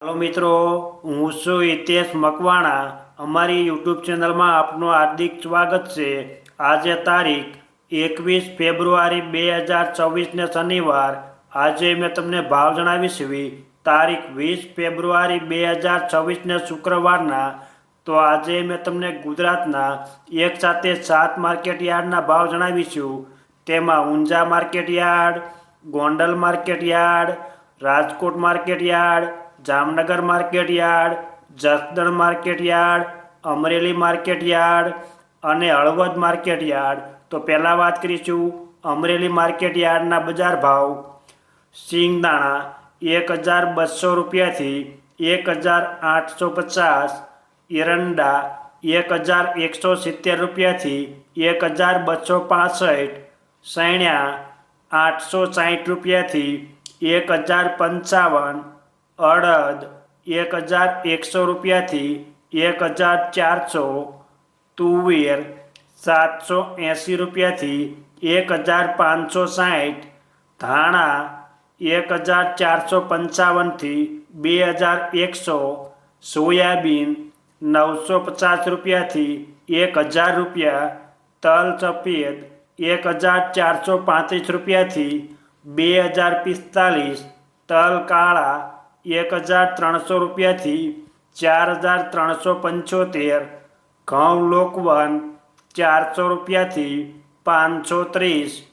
Hello मित्रों, हूँ છું હિતેશ મકવાણા। અમારી યુટ્યુબ ચેનલમાં આપનું હાર્દિક સ્વાગત છે। આજે તારીખ 21 ફેબ્રુઆરી 2024 ને શનિવાર। આજે મેં તમને ભાવ જણાવીશ તારીખ 20 ફેબ્રુઆરી 2024 ને શુક્રવારના। તો આજે મેં તમને ગુજરાતના એક સાથે 7 માર્કેટ યાર્ડના ભાવ જણાવીશું। તેમાં Unjha market yard, Gondal market yard, Rajkot market yard, Jamnagar market yard, Jasdan market yard, Amreli market yard અને હળવદ માર્કેટ યાર્ડ। તો પહેલાં વાત કરીશું અમરેલી માર્કેટ યાર્ડના બજાર ભાવ। સિંગદાણા 1200 રૂપિયાથી 1850, એરંડા 1170 રૂપિયાથી 1265, સૈણ્યા 860 રૂપિયાથી 1055, અડદ 1100 રૂપિયાથી 1400, તુવેર 780 રૂપિયાથી 1560, ધાણા 1455થી 2100, સોયાબીન 950 રૂપિયાથી 1000 રૂપિયા, તલ સફેદ 1435 રૂપિયાથી 2045, તલ કાળા 1300 રૂપિયાથી 4375, ઘઉં લોકવન 400 રૂપિયાથી 530,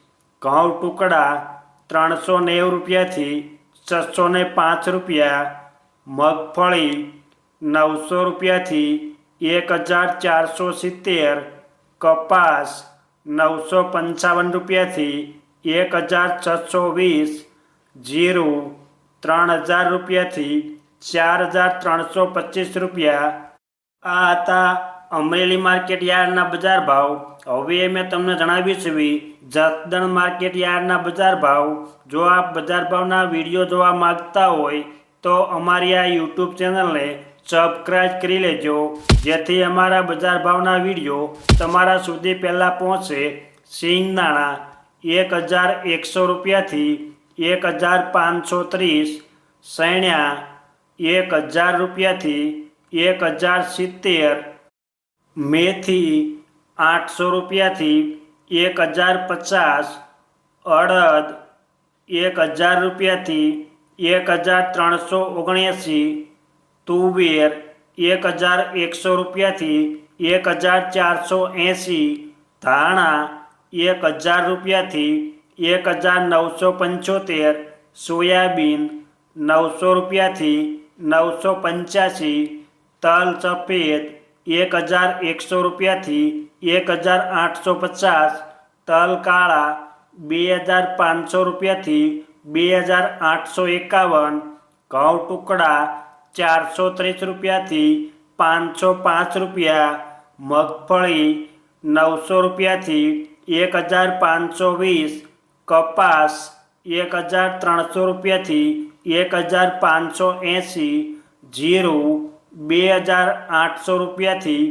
ઘઉં ટુકડા 390 રૂપિયાથી 605 રૂપિયા, મગફળી 900 રૂપિયાથી 1470, કપાસ 955 રૂપિયાથી 1620, જીરું 3000 રૂપિયાથી 4325 રૂપિયા। આ હતા અમરેલી માર્કેટ યાર્ડના બજાર ભાવ। હવે મેં તમને જણાવ્યું છે જસદણ માર્કેટ યાર્ડના બજાર ભાવ। જો આપ બજાર ભાવના વિડીયો જોવા માંગતા હોય તો અમારી આ યુટ્યુબ ચેનલને સબસ્ક્રાઈબ કરી લેજો, જેથી અમારા બજાર ભાવના વિડીયો તમારા સુધી પહેલાં પહોંચે। સિંગદાણા 1100 રૂપિયાથી 1530, સૈણ્યા 1000 રૂપિયાથી 1070, મેથી 800 રૂપિયાથી 1050, અડદ 1000 રૂપિયાથી 1379, તુવેર 1100 રૂપિયાથી 1480, ધાણા 1000 રૂપિયાથી 1975, સોયાબીન 900 રૂપિયાથી 985, તલ સફેદ 1100 રૂપિયાથી 1850, તલ કાળા 2500 રૂપિયાથી 2851, ઘઉં ટુકડા 430 રૂપિયાથી 505 રૂપિયા, મગફળી 900 રૂપિયાથી 1520, કપાસ 1300 રૂપિયાથી 1580, જીરું 2800 રૂપિયાથી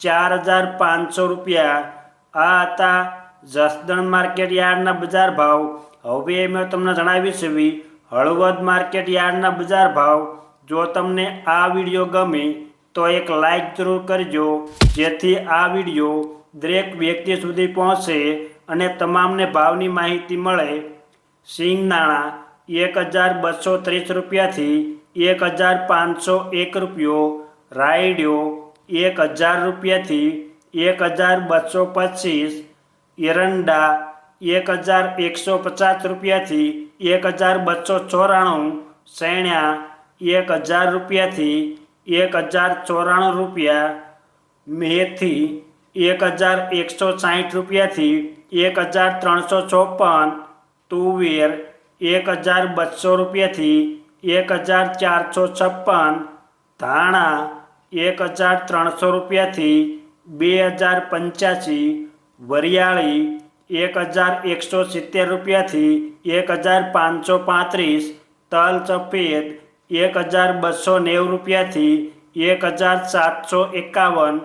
4500 રૂપિયા। આ હતા જસદણ માર્કેટ યાર્ડના બજાર ભાવ। હવે મેં તમને જણાવીશ હળવદ માર્કેટ યાર્ડના બજાર ભાવ। જો તમને આ વિડીયો ગમે તો એક લાઈક જરૂર કરજો, જેથી આ વિડીયો દરેક વ્યક્તિ સુધી પહોંચે અને તમામને ભાવની માહિતી મળે। સિંગદાણા 1230 રૂપિયાથી 1501 રૂપિયો, રાયડો 1000 રૂપિયાથી 1225, એરંડા 1150 રૂપિયાથી 1294, સૈણ્યા 1000 રૂપિયાથી 1094 રૂપિયા, મેથી 1160 રૂપિયાથી 1354, તુવેર 1200 રૂપિયાથી 1456, ધાણા 1300 રૂપિયાથી 2085, વરિયાળી 1170 રૂપિયાથી 1535, તલ સફેદ 1290 રૂપિયાથી 1751,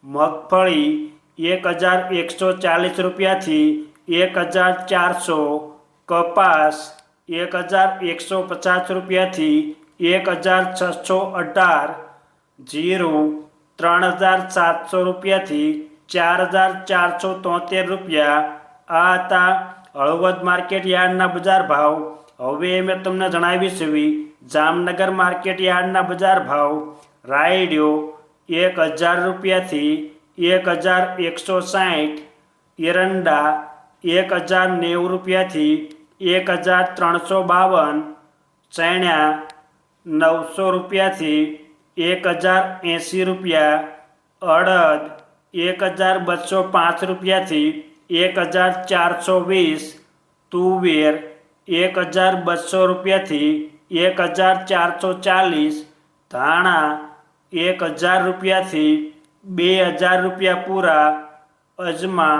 મગફળી 1140 રૂપિયાથી 1400, કપાસ 1150 રૂપિયાથી 1618, જીરું 3700 રૂપિયાથી 4473 રૂપિયા. આ હતા હળવદ માર્કેટ યાર્ડના બજાર ભાવ. હવે મેં તમને જણાવીશ જામનગર માર્કેટ યાર્ડના બજાર ભાવ. રાયડિયો 1000 રૂપિયાથી 1160, એરંડા 1090 રૂપિયાથી 1352, ચણા 900 રૂપિયાથી 1080 રૂપિયા, અડદ 1205 રૂપિયાથી 1420, તુવેર 1200 રૂપિયાથી 1440, ધાણા 1000 રૂપિયાથી 2000 રૂપિયા પૂરા, અજમા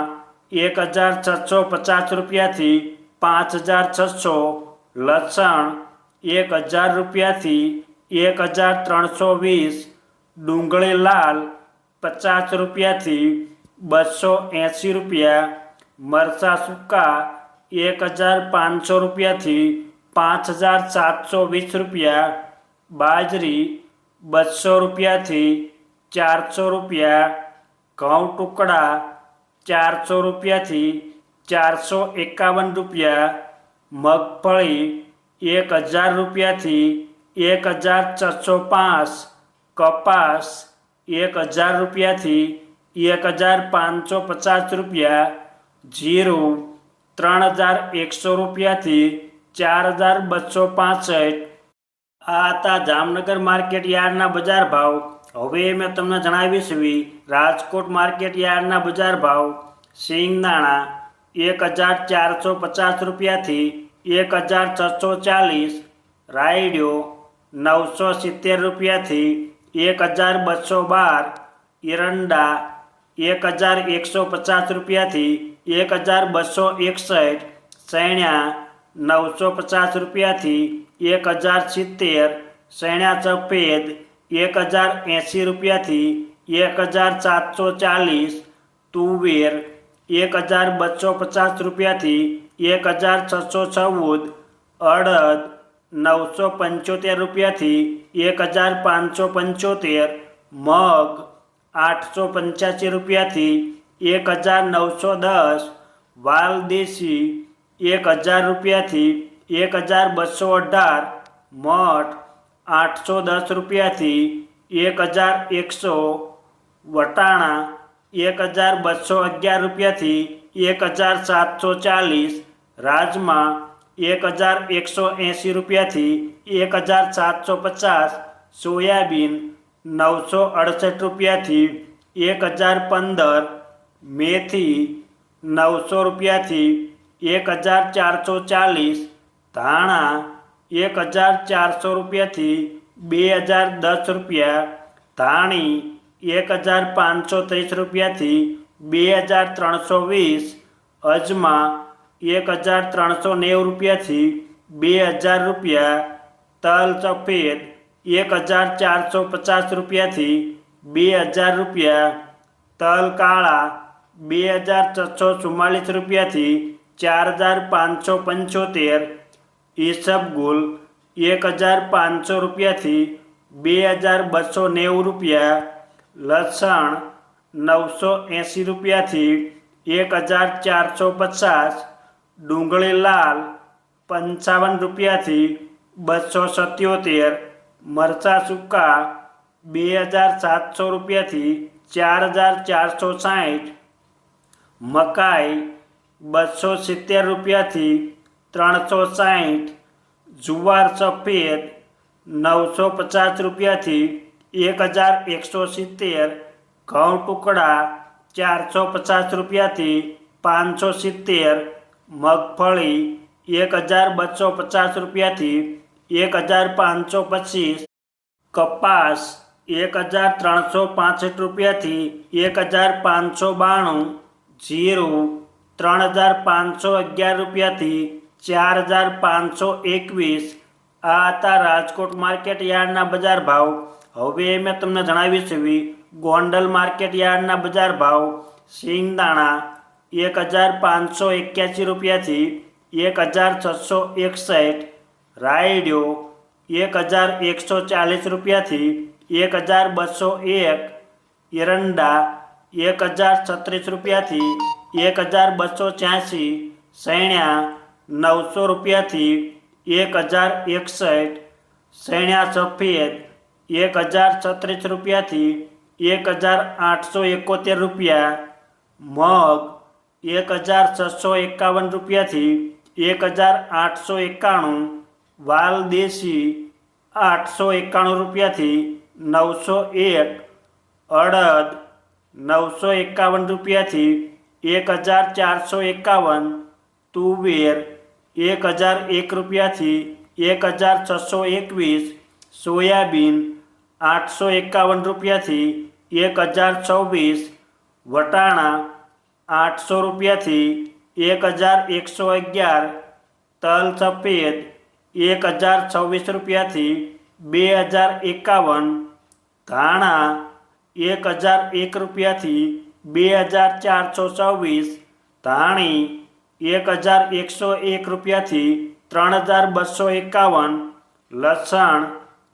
1650 રૂપિયાથી 5600, લસણ 1000 રૂપિયાથી 1320, ડુંગળી લાલ 50 રૂપિયાથી 280 રૂપિયા, મરચાં સૂકા 1500 રૂપિયાથી 5720 રૂપિયા, બાજરી 200 રૂપિયાથી 400 રૂપિયા, ઘઉં ટુકડા 400 રૂપિયાથી 451 રૂપિયા, મગફળી 1000 રૂપિયાથી 1605, કપાસ 1000 રૂપિયાથી 1550 રૂપિયા, જીરું 3100 રૂપિયાથી 4265. આ હતા જામનગર માર્કેટ યાર્ડના બજાર ભાવ. હવે મેં તમને જણાવીશ રાજકોટ માર્કેટ યાર્ડના બજાર ભાવ. સિંગદાણા 1450 રૂપિયાથી 1640, રાયડિયો 970 રૂપિયાથી 1212, એરંડા 1150 રૂપિયાથી 1261, ચણા 950 રૂપિયાથી 1070, ચણા સફેદ 1080 રૂપિયાથી 1740, તુવેર 1250 રૂપિયાથી 1614, અડદ 975 રૂપિયાથી 1575, મગ 885 રૂપિયાથી 1910, વાલદેશી 1000 રૂપિયાથી 1218, મઠ 810 રૂપિયાથી 1100, વટાણા 1211 રૂપિયાથી 1740, રાજમા 1180 રૂપિયાથી 1750, સોયાબીન 968 રૂપિયાથી 1015, મેથી 900 રૂપિયાથી 1440, ધાણા 1400 રૂપિયાથી 2010 રૂપિયા, ધાણી 1530 રૂપિયાથી 2320, અજમા 1390 રૂપિયાથી 2000 રૂપિયા, તલ સફેદ 1450 રૂપિયાથી 2000 રૂપિયા, તલ કાળા 2644 રૂપિયાથી 4575, ઈસબગુલ 1500 રૂપિયાથી 2290 રૂપિયા, લસણ 980 રૂપિયાથી 1450, ડુંગળી લાલ 55 રૂપિયાથી 277, મરચાં સૂકા 2700 રૂપિયાથી 4460, મકાઈ 270 રૂપિયાથી 360, જુવાર સફેદ 950 રૂપિયાથી 1170, ઘઉં ટુકડા 450 રૂપિયાથી 570, મગફળી 1250 રૂપિયાથી 1525, કપાસ 1365 રૂપિયાથી 1592, જીરું 3511 રૂપિયાથી 4521. આ હતા રાજકોટ માર્કેટ યાર્ડના બજાર ભાવ. હવે મેં તમને જણાવીશ ગોંડલ માર્કેટ યાર્ડના બજાર ભાવ. સિંગદાણા 1581 રૂપિયાથી 1661, રાયડિયો 1140 રૂપિયાથી 1201, એરંડા 1036 રૂપિયાથી 1286, સૈણ્યા 900 રૂપિયાથી 1061, સૈણ્યા સફેદ 1036 રૂપિયાથી 1871 રૂપિયા, મગ 1651 રૂપિયાથી 1891, વાલ દેશી 891 રૂપિયાથી 901, અડદ 951 રૂપિયાથી 1451, તુવેર 1001 રૂપિયાથી 1621, સોયાબીન 851 રૂપિયાથી 1024, વટાણા 800 રૂપિયાથી 1111, તલ સફેદ 1026 રૂપિયાથી 2051, ધાણા 1001 રૂપિયાથી 2424, ધાણી 1101 રૂપિયાથી 3251, લસણ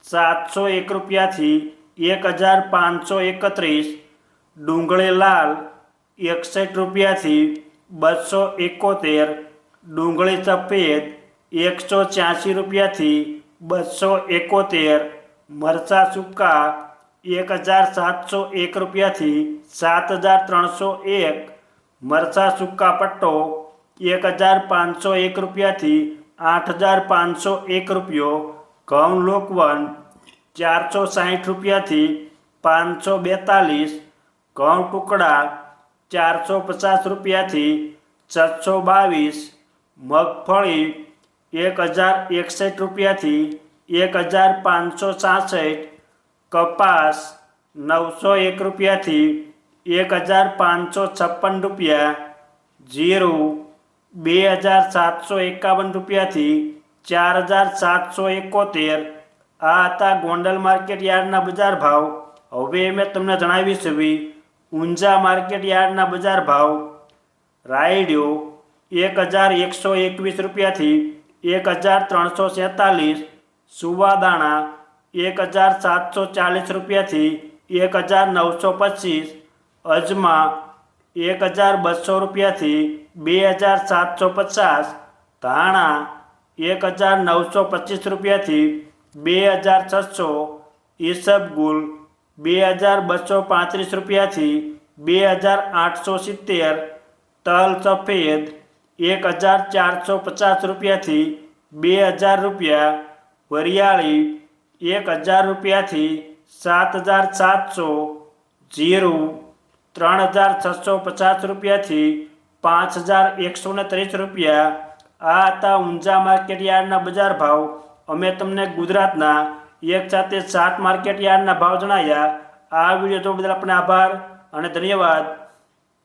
701 રૂપિયાથી 1531, ડુંગળી લાલ 61 રૂપિયાથી 271, ડુંગળી સફેદ 186 રૂપિયાથી 271, મરચાં સૂકા 1701 રૂપિયાથી 7301, મરચાં સૂકા પટ્ટો 1501 રૂપિયાથી 8501 રૂપિયો, ઘઉં લોકવન 460 રૂપિયાથી 542, ઘઉં ટુકડા 450 રૂપિયાથી 622, મગફળી 1061 રૂપિયાથી 1566, કપાસ 901 રૂપિયાથી 1556 રૂપિયા, જીરું 2751 રૂપિયાથી 4771. આ હતા ગોંડલ માર્કેટ યાર્ડના બજાર ભાવ. હવે મેં તમને જણાવીશ ઊંઝા માર્કેટ યાર્ડના બજાર ભાવ. રાયડો 1121 રૂપિયાથી 1347, સુવાદાણા 1740 રૂપિયાથી 1925, અજમા 1200 રૂપિયાથી 2750, ધાણા 1925 રૂપિયાથી 2600, ઈસબગુલ 2235 રૂપિયાથી 2870, તલ સફેદ 1450 રૂપિયાથી 2000 રૂપિયા, વરિયાળી 1000 રૂપિયાથી 7700, જીરું 3650 રૂપિયાથી 5130 રૂપિયા. આ હતા ઊંઝા માર્કેટ યાર્ડના બજાર ભાવ. અમે તમને ગુજરાતના એક સાથે 7 માર્કેટ યાર્ડના ભાવ જણાવ્યા. આ વિડીયો જોવા બદલ આપણે આભાર અને ધન્યવાદ.